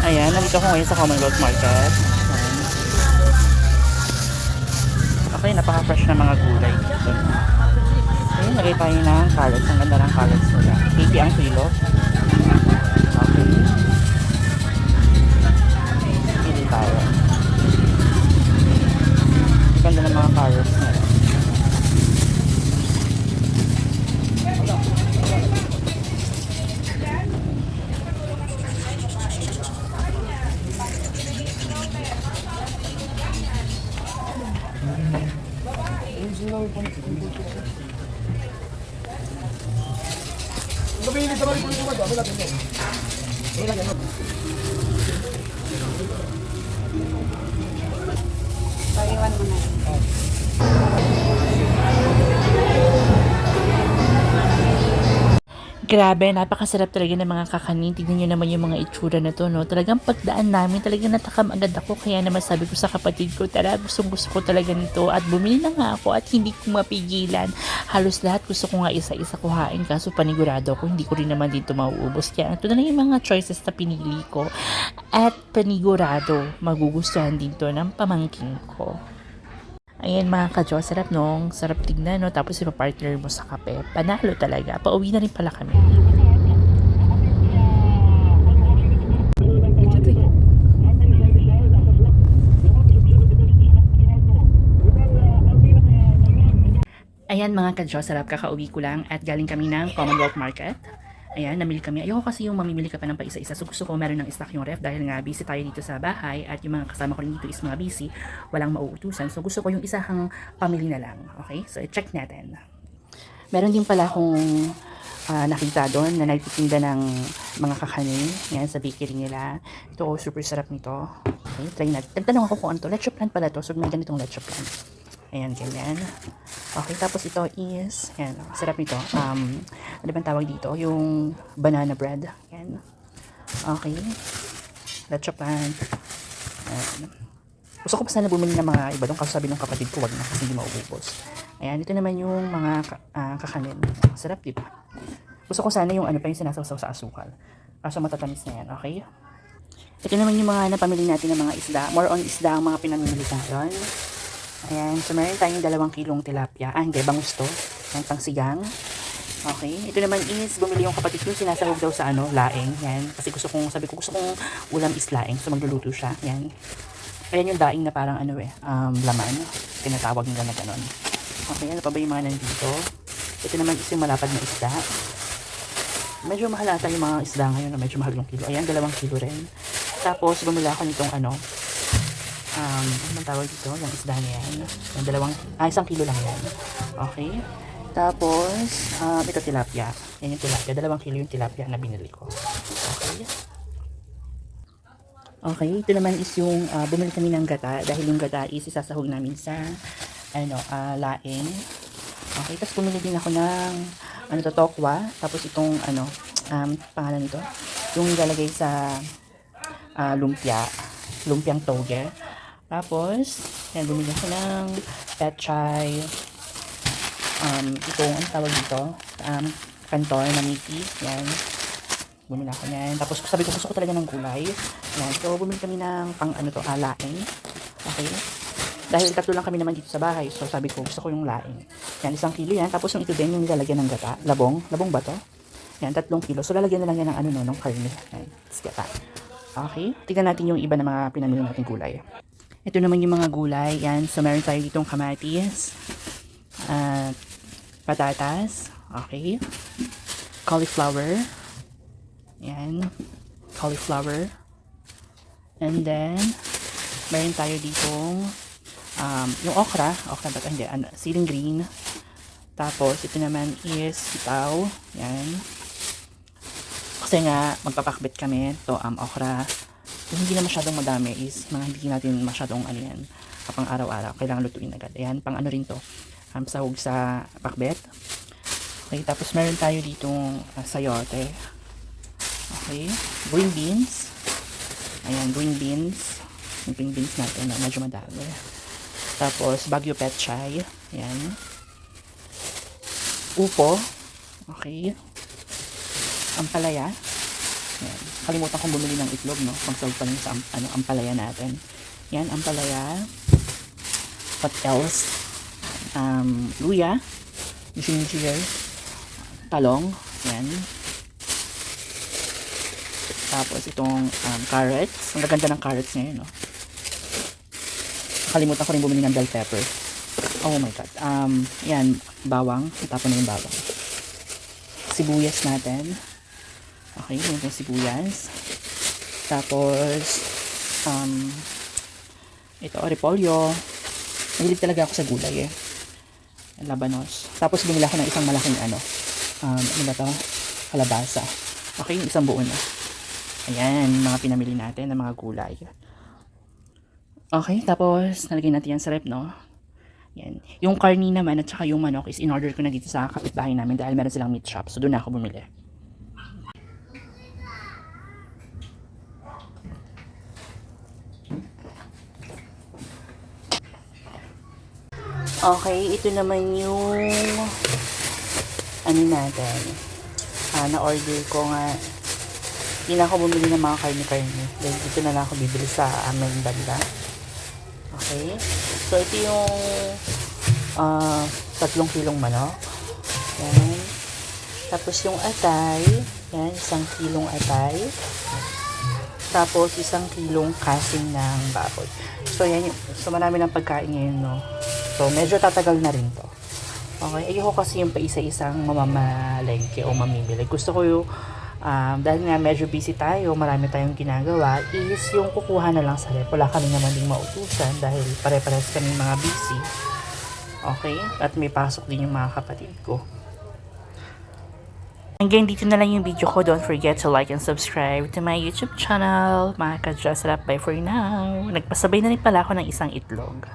Ayan, nandito ko ngayon sa Commonwealth Market. Ayan. Okay, napaka-fresh na mga gulay dito. Ayan, lagay tayo ng carrots. Ang ganda ng carrots nila. 80 ang kilo. Okay, pili tayo. Ang ganda ng mga carrots nila. Pariwan mo na. Grabe, napakasarap talaga ng mga kakanin. Tignan nyo naman yung mga itsura na to, no? Talagang pagdaan namin, talagang natakam agad ako. Kaya naman sabi ko sa kapatid ko, tara, gustong gusto ko talaga nito. At bumili na nga ako at hindi ko mapigilan. Halos lahat gusto ko nga isa-isa kuhain. Kaso panigurado ako, hindi ko rin naman dito mauubos. Kaya ito na lang yung mga choices na pinili ko. At panigurado, magugustuhan din to ng pamangking ko. Ayan mga ka-Diyos, sarap nung, sarap tignan, no? Tapos ipapartner mo sa kape. Panalo talaga. Pauwi na rin pala kami. Ayan mga ka-Diyos, sarap, kakauwi ko lang at galing kami ng Commonwealth Market. Ayan, namili kami. Ayoko kasi yung mamimili ka pa ng pa-isa-isa. So gusto ko meron ng stock yung ref dahil nga busy tayo dito sa bahay at yung mga kasama ko rin dito is mga busy. Walang mauutusan. So gusto ko yung isahang pamili na lang. Okay? So check natin. Meron din pala akong nakita doon na nagtitinda ng mga kakanin. Yan, sa bakery nila. Ito, oh, super sarap nito. Okay, try natin. Nagtanong ako kung ano to. Leche plan pala to. So may ganitong leche plan. Ayan, ganyan. Okay, tapos ito is, ayan, sarap nito. Ano bang tawag dito? Yung banana bread. Ayan. Okay. Leche plan. Ayan. Gusto ko pa sana bumili ng mga iba doon kasi sabi ng kapatid ko, wag na kasi hindi maubos. Ayan, dito naman yung mga kakanin. Sarap, di ba? Gusto ko sana yung ano pa yung sinasawsaw sa asukal. Kaso matatamis na yan, okay? Ito naman yung mga napamili natin ng mga isda. More on isda ang mga pinamili natin. Ayan, so meron tayong 2 kilong tilapia. Hindi, bangus to. Ayan, pang sigang. Okay, ito naman is, bumili yung kapatid ko, sinasahog daw sa ano, laing. Yan, kasi sabi ko, gusto kong ulam is laing. So magluluto siya. Yan. Ayan yung daing na parang ano laman. Tinatawag nila na ganon. Okay, ano pa ba yung mga nandito? Ito naman is yung malapad na isda. Medyo mahal ata yung mga isda ngayon. Medyo mahal yung kilo. Ayan, 2 kilo rin. Tapos, bumili ako nitong ano, anong tawag dito? Yung isda niya yan. Yung 1 kilo lang yan. Okay. Tapos, ito tilapia. Yan yung tilapia. 2 kilo yung tilapia na binili ko. Okay. Okay. Ito naman is yung, bumili kami ng gata. Dahil yung gata is isasahog namin sa, laing. Okay. Tapos bumili din ako ng, tokwa. Tapos itong, pangalan nito. Yung ilalagay sa, lumpia. Lumpiang toge. Tapos, yan, bumili ako ng petchay. Itong, ano tawag dito? Kantor na miti. Yan. Bumili ako yan. Tapos, sabi ko, gusto ko talaga ng gulay. Yan. So, bumili kami ng laing. Okay. Dahil 3 lang kami naman dito sa bahay. So, sabi ko, gusto ko yung laing. Yan, 1 kilo yan. Tapos, yung ito din, yung nilalagyan ng gata. Labong. Labong ba to? Yan, 3 kilo. So, lalagyan na lang yan ng karne. Yan. Tapos, gata. Okay. Tignan natin yung iba na mga pinamili natin gulay. Ito naman yung mga gulay. Yan. So, meron tayo ditong kamatis. Patatas. Okay. Cauliflower. Yan. Cauliflower. And then, meron tayo ditong yung okra. Okra ba ito? Hindi. Siling green. Tapos, ito naman is sitaw. Yan. Kasi nga, magpapakbit kami. Ito, okra. Kung hindi na masyadong madami is mga hindi natin masyadong kapang araw-araw. Kailangan lutuin agad. Ayan, pang rin to. Sahog sa pakbet. Okay, tapos meron tayo ditong sayote. Okay, green beans. Ayan, green beans. Yung green beans natin na medyo madami. Tapos, Baguio petchay. Ayan. Upo. Okay. Ampalaya. Yan. Kalimutan kong bumili ng itlog, no? Pagsawag pa lang sa ampalaya natin. Yan, ampalaya. What else? Luya. Ginger. Talong. Yan. Tapos itong carrots. Ang gaganda ng carrots ngayon, no? Kalimutan ko rin bumili ng bell pepper. Oh my god. Yan, bawang. Itapon na yung bawang. Sibuyas natin. Okay, yun yung sibuyas. Tapos, ito, repolyo. Mahilig talaga ako sa gulay eh. Labanos. Tapos, bumili ako ng isang malaking ano ba to? Kalabasa. Okay, yung isang buo na. Ayan, mga pinamili natin ng mga gulay. Okay, tapos, nalagay natin yan sa rep, no? Yan. Yung karni naman at saka yung manok is in-order ko na dito sa kapitbahay namin dahil meron silang meat shop. So, doon na ako bumili. Okay, ito naman yung ano natin. Na-order ko nga. Hindi na ako bumili ng mga karni-karni. Dahil dito na lang ako bibili sa aming banda. Okay. So, ito yung 3 kilong manok. Yan. Tapos yung atay. Yan, 1 kilong atay. Tapos, 1 kilong kasing ng baboy. So, yan. So, marami ng pagkain ngayon, no? So, medyo tatagal na rin to. Okay. Ayoko kasi yung paisa-isang mamamalengke o mamimili. Gusto ko yung dahil nga medyo busy tayo, marami tayong ginagawa, is yung kukuha na lang sa rep. Wala kami naman ding mautusan dahil pare-pares kami mga busy. Okay? At may pasok din yung mga kapatid ko. Hanggang dito na lang yung video ko. Don't forget to like and subscribe to my YouTube channel. Mga ka-Just Rap, bye for now. Nagpasabay na rin pala ako ng isang itlog.